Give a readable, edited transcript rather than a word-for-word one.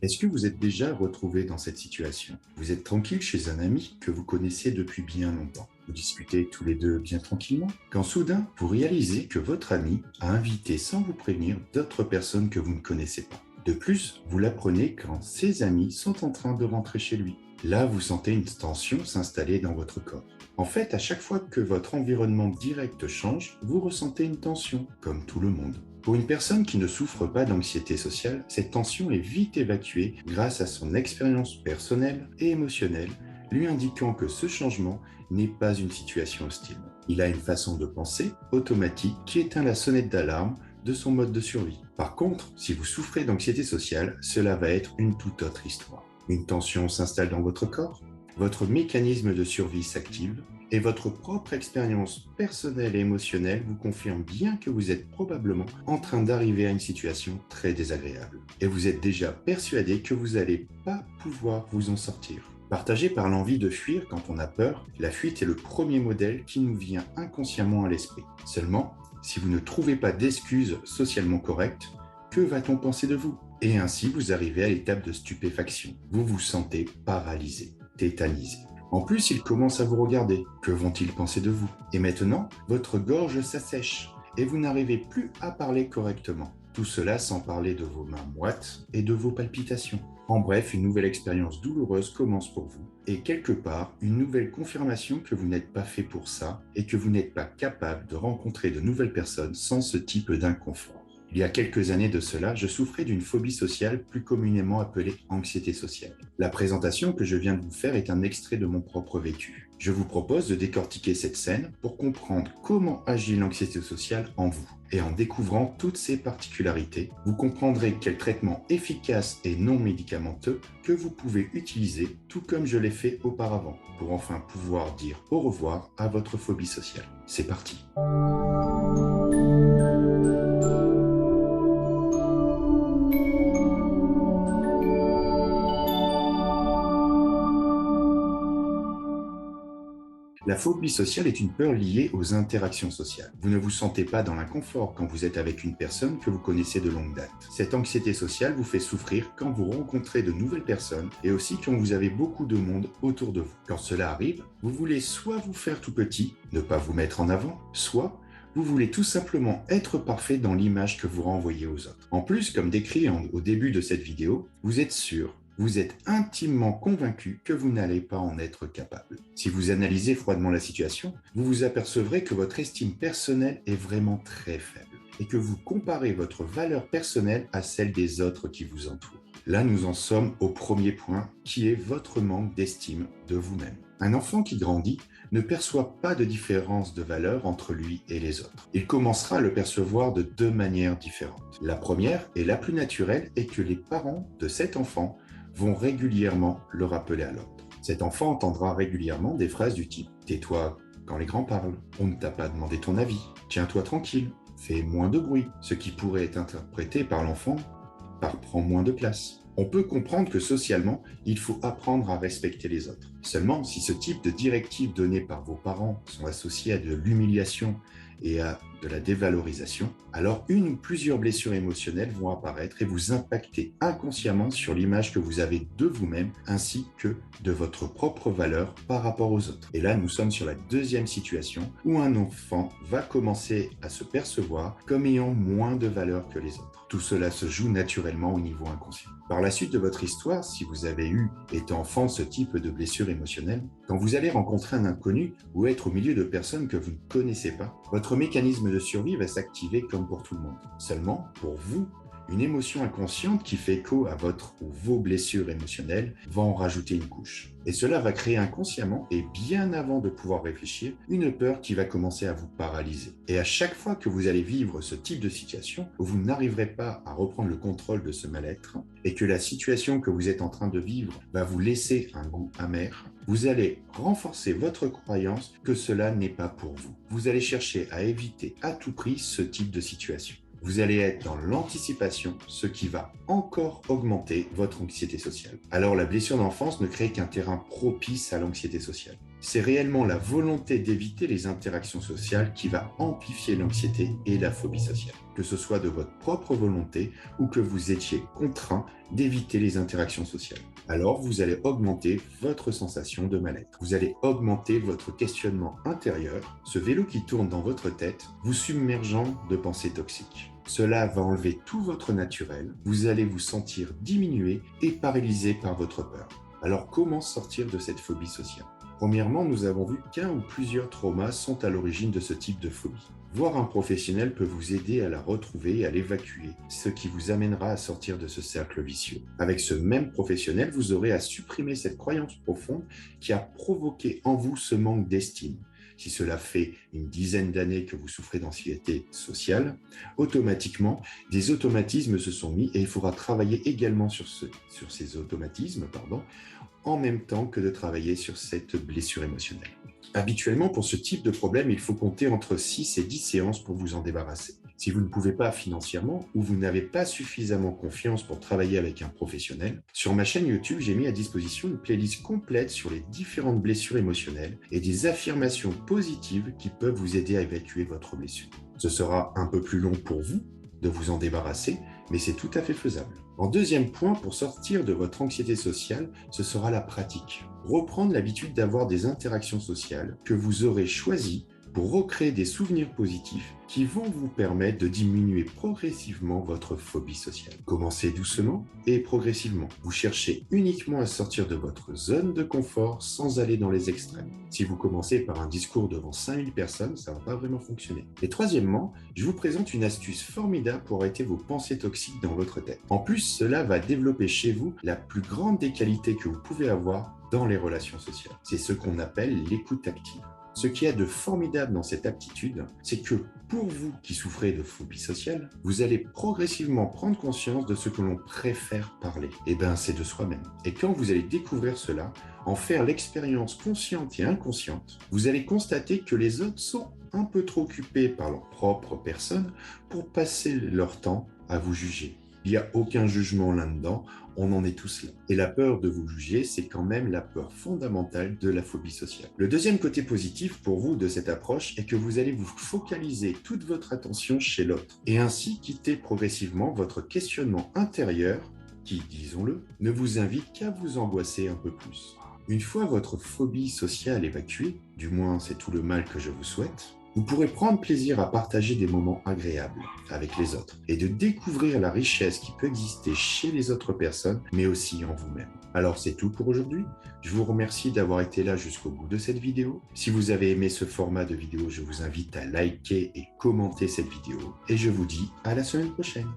Est-ce que vous êtes déjà retrouvé dans cette situation? Vous êtes tranquille chez un ami que vous connaissez depuis bien longtemps. Vous discutez tous les deux bien tranquillement, quand soudain, vous réalisez que votre ami a invité sans vous prévenir d'autres personnes que vous ne connaissez pas. De plus, vous l'apprenez quand ses amis sont en train de rentrer chez lui. Là, vous sentez une tension s'installer dans votre corps. En fait, à chaque fois que votre environnement direct change, vous ressentez une tension, comme tout le monde. Pour une personne qui ne souffre pas d'anxiété sociale, cette tension est vite évacuée grâce à son expérience personnelle et émotionnelle, lui indiquant que ce changement n'est pas une situation hostile. Il a une façon de penser automatique qui éteint la sonnette d'alarme de son mode de survie. Par contre, si vous souffrez d'anxiété sociale, cela va être une toute autre histoire. Une tension s'installe dans votre corps, votre mécanisme de survie s'active et votre propre expérience personnelle et émotionnelle vous confirme bien que vous êtes probablement en train d'arriver à une situation très désagréable. Et vous êtes déjà persuadé que vous n'allez pas pouvoir vous en sortir. Partagé par l'envie de fuir quand on a peur, la fuite est le premier modèle qui nous vient inconsciemment à l'esprit. Seulement, si vous ne trouvez pas d'excuses socialement correctes, que va-t-on penser de vous? Et ainsi, vous arrivez à l'étape de stupéfaction. Vous vous sentez paralysé, tétanisé. En plus, ils commencent à vous regarder. Que vont-ils penser de vous? Et maintenant, votre gorge s'assèche et vous n'arrivez plus à parler correctement. Tout cela sans parler de vos mains moites et de vos palpitations. En bref, une nouvelle expérience douloureuse commence pour vous. Et quelque part, une nouvelle confirmation que vous n'êtes pas fait pour ça et que vous n'êtes pas capable de rencontrer de nouvelles personnes sans ce type d'inconfort. Il y a quelques années de cela, je souffrais d'une phobie sociale plus communément appelée anxiété sociale. La présentation que je viens de vous faire est un extrait de mon propre vécu. Je vous propose de décortiquer cette scène pour comprendre comment agit l'anxiété sociale en vous. Et en découvrant toutes ses particularités, vous comprendrez quel traitement efficace et non médicamenteux que vous pouvez utiliser, tout comme je l'ai fait auparavant, pour enfin pouvoir dire au revoir à votre phobie sociale. C'est parti! La phobie sociale est une peur liée aux interactions sociales. Vous ne vous sentez pas dans l'inconfort quand vous êtes avec une personne que vous connaissez de longue date. Cette anxiété sociale vous fait souffrir quand vous rencontrez de nouvelles personnes et aussi quand vous avez beaucoup de monde autour de vous. Quand cela arrive, vous voulez soit vous faire tout petit, ne pas vous mettre en avant, soit vous voulez tout simplement être parfait dans l'image que vous renvoyez aux autres. En plus, comme décrit au début de cette vidéo, vous êtes sûr, vous êtes intimement convaincu que vous n'allez pas en être capable. Si vous analysez froidement la situation, vous vous apercevrez que votre estime personnelle est vraiment très faible et que vous comparez votre valeur personnelle à celle des autres qui vous entourent. Là, nous en sommes au premier point, qui est votre manque d'estime de vous-même. Un enfant qui grandit ne perçoit pas de différence de valeur entre lui et les autres. Il commencera à le percevoir de deux manières différentes. La première, et la plus naturelle, est que les parents de cet enfant vont régulièrement le rappeler à l'ordre. Cet enfant entendra régulièrement des phrases du type « Tais-toi quand les grands parlent, on ne t'a pas demandé ton avis, tiens-toi tranquille, fais moins de bruit », ce qui pourrait être interprété par l'enfant par « prends moins de place ». On peut comprendre que socialement, il faut apprendre à respecter les autres. Seulement, si ce type de directives données par vos parents sont associées à de l'humiliation et à de la dévalorisation, alors une ou plusieurs blessures émotionnelles vont apparaître et vous impacter inconsciemment sur l'image que vous avez de vous-même ainsi que de votre propre valeur par rapport aux autres. Et là, nous sommes sur la deuxième situation où un enfant va commencer à se percevoir comme ayant moins de valeur que les autres. Tout cela se joue naturellement au niveau inconscient. Par la suite de votre histoire, si vous avez eu, étant enfant, ce type de blessure émotionnelle, quand vous allez rencontrer un inconnu ou être au milieu de personnes que vous ne connaissez pas, votre mécanisme de survie va s'activer comme pour tout le monde. Seulement, pour vous, une émotion inconsciente qui fait écho à votre ou vos blessures émotionnelles va en rajouter une couche. Et cela va créer inconsciemment, et bien avant de pouvoir réfléchir, une peur qui va commencer à vous paralyser. Et à chaque fois que vous allez vivre ce type de situation, où vous n'arriverez pas à reprendre le contrôle de ce mal-être, et que la situation que vous êtes en train de vivre va vous laisser un goût amer, vous allez renforcer votre croyance que cela n'est pas pour vous. Vous allez chercher à éviter à tout prix ce type de situation. Vous allez être dans l'anticipation, ce qui va encore augmenter votre anxiété sociale. Alors la blessure d'enfance ne crée qu'un terrain propice à l'anxiété sociale. C'est réellement la volonté d'éviter les interactions sociales qui va amplifier l'anxiété et la phobie sociale. Que ce soit de votre propre volonté ou que vous étiez contraint d'éviter les interactions sociales. Alors, vous allez augmenter votre sensation de mal-être. Vous allez augmenter votre questionnement intérieur, ce vélo qui tourne dans votre tête, vous submergeant de pensées toxiques. Cela va enlever tout votre naturel, vous allez vous sentir diminué et paralysé par votre peur. Alors, comment sortir de cette phobie sociale ? Premièrement, nous avons vu qu'un ou plusieurs traumas sont à l'origine de ce type de phobie. Voir un professionnel peut vous aider à la retrouver et à l'évacuer, ce qui vous amènera à sortir de ce cercle vicieux. Avec ce même professionnel, vous aurez à supprimer cette croyance profonde qui a provoqué en vous ce manque d'estime. Si cela fait une dizaine d'années que vous souffrez d'anxiété sociale, automatiquement, des automatismes se sont mis et il faudra travailler également sur ces automatismes, en même temps que de travailler sur cette blessure émotionnelle. Habituellement, pour ce type de problème, il faut compter entre 6 et 10 séances pour vous en débarrasser. Si vous ne pouvez pas financièrement ou vous n'avez pas suffisamment confiance pour travailler avec un professionnel, sur ma chaîne YouTube, j'ai mis à disposition une playlist complète sur les différentes blessures émotionnelles et des affirmations positives qui peuvent vous aider à évacuer votre blessure. Ce sera un peu plus long pour vous de vous en débarrasser, mais c'est tout à fait faisable. En deuxième point, pour sortir de votre anxiété sociale, ce sera la pratique. Reprendre l'habitude d'avoir des interactions sociales que vous aurez choisies pour recréer des souvenirs positifs qui vont vous permettre de diminuer progressivement votre phobie sociale. Commencez doucement et progressivement. Vous cherchez uniquement à sortir de votre zone de confort sans aller dans les extrêmes. Si vous commencez par un discours devant 5000 personnes, ça ne va pas vraiment fonctionner. Et troisièmement, je vous présente une astuce formidable pour arrêter vos pensées toxiques dans votre tête. En plus, cela va développer chez vous la plus grande des qualités que vous pouvez avoir dans les relations sociales. C'est ce qu'on appelle l'écoute active. Ce qui est de formidable dans cette aptitude, c'est que pour vous qui souffrez de phobie sociale, vous allez progressivement prendre conscience de ce que l'on préfère parler. Et bien, c'est de soi-même. Et quand vous allez découvrir cela, en faire l'expérience consciente et inconsciente, vous allez constater que les autres sont un peu trop occupés par leur propre personne pour passer leur temps à vous juger. Il n'y a aucun jugement là-dedans, on en est tous là. Et la peur de vous juger, c'est quand même la peur fondamentale de la phobie sociale. Le deuxième côté positif pour vous de cette approche est que vous allez vous focaliser toute votre attention chez l'autre et ainsi quitter progressivement votre questionnement intérieur qui, disons-le, ne vous invite qu'à vous angoisser un peu plus. Une fois votre phobie sociale évacuée, du moins c'est tout le mal que je vous souhaite, vous pourrez prendre plaisir à partager des moments agréables avec les autres et de découvrir la richesse qui peut exister chez les autres personnes, mais aussi en vous-même. Alors c'est tout pour aujourd'hui. Je vous remercie d'avoir été là jusqu'au bout de cette vidéo. Si vous avez aimé ce format de vidéo, je vous invite à liker et commenter cette vidéo. Et je vous dis à la semaine prochaine.